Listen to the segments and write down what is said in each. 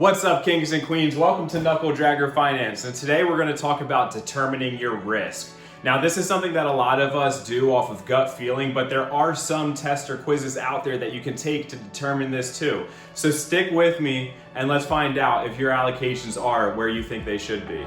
What's up, kings and queens? Welcome to Knuckle Dragger Finance, and today we're going to talk about determining your risk. Now, this is something that a lot of us do off of gut feeling, but there are some tests or quizzes out there that you can take to determine this too. So stick with me and let's find out if your allocations are where you think they should be.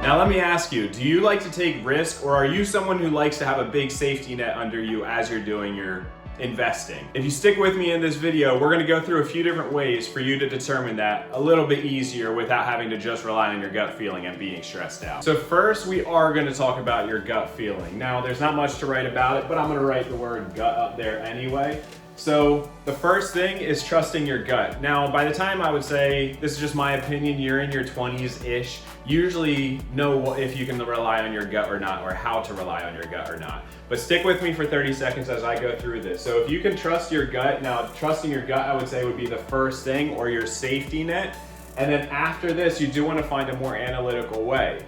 Now let me ask you, do you like to take risk, or are you someone who likes to have a big safety net under you as you're doing your investing? If you stick with me in this video, we're going to go through a few different ways for you to determine that a little bit easier without having to just rely on your gut feeling and being stressed out. So first, we are going to talk about your gut feeling. Now, there's not much to write about it, but I'm going to write the word gut up there anyway. So the first thing is trusting your gut. Now, by the time I would say, this is just my opinion, you're in your 20s-ish, usually know if you can rely on your gut or not, or how to rely on your gut or not. But stick with me for 30 seconds as I go through this. So if you can trust your gut, now trusting your gut, I would say, would be the first thing, or your safety net. And then after this, you do want to find a more analytical way.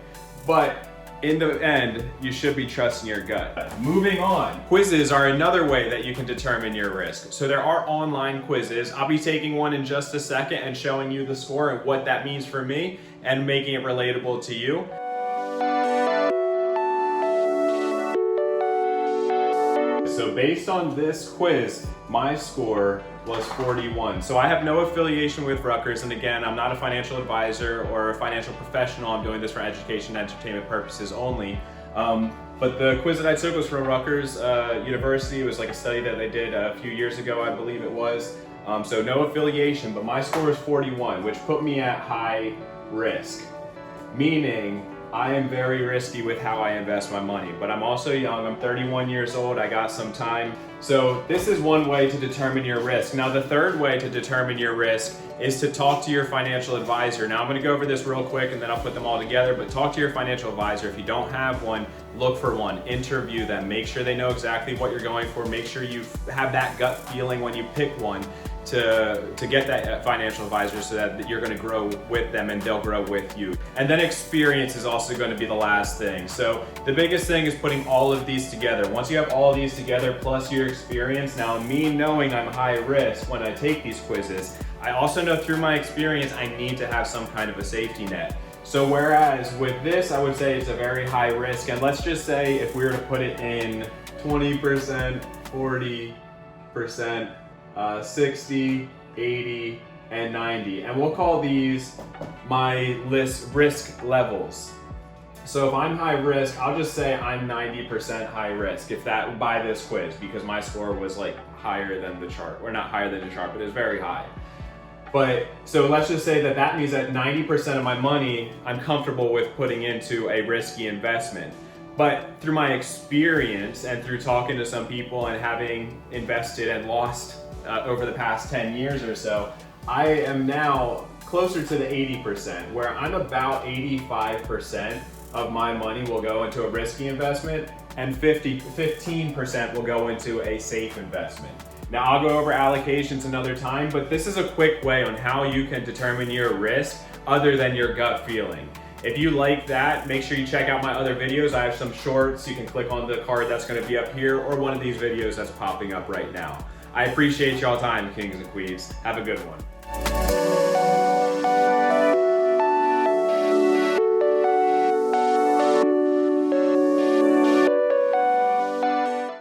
But in the end, you should be trusting your gut. Moving on, quizzes are another way that you can determine your risk. So there are online quizzes. I'll be taking one in just a second and showing you the score and what that means for me and making it relatable to you. So based on this quiz, my score was 41. So I have no affiliation with Rutgers, and again, I'm not a financial advisor or a financial professional. I'm doing this for education and entertainment purposes only. But the quiz that I took was from Rutgers University. It was like a study that they did a few years ago, I believe it was. So no affiliation, but my score is 41, which put me at high risk, meaning I am very risky with how I invest my money, but I'm also young. I'm 31 years old. I got some time. So this is one way to determine your risk. Now, the third way to determine your risk is to talk to your financial advisor. Now, I'm going to go over this real quick and then I'll put them all together, but talk to your financial advisor. If you don't have one, look for one, interview them, make sure they know exactly what you're going for. Make sure you have that gut feeling when you pick one to get that financial advisor, so that you're going to grow with them and they'll grow with you. And then experience is also going to be the last thing. So the biggest thing is putting all of these together. Once you have all of these together plus your experience, now me knowing I'm high risk when I take these quizzes, I also know through my experience I need to have some kind of a safety net. So whereas with this, I would say it's a very high risk, and let's just say if we were to put it in 20%, 40%, 60, 80, and 90. And we'll call these my risk levels. So if I'm high risk, I'll just say I'm 90% high risk if that by this quiz, because my score was like higher than the chart, or not higher than the chart, but it's very high. But so let's just say that that means that 90% of my money I'm comfortable with putting into a risky investment. But through my experience and through talking to some people and having invested and lost over the past 10 years or so, I am now closer to the 80%, where I'm about 85% of my money will go into a risky investment and 15% will go into a safe investment. Now, I'll go over allocations another time, but this is a quick way on how you can determine your risk other than your gut feeling. If you like that, make sure you check out my other videos. I have some shorts. You can click on the card that's going to be up here, or one of these videos that's popping up right now. I appreciate y'all time, kings and queens. Have a good one.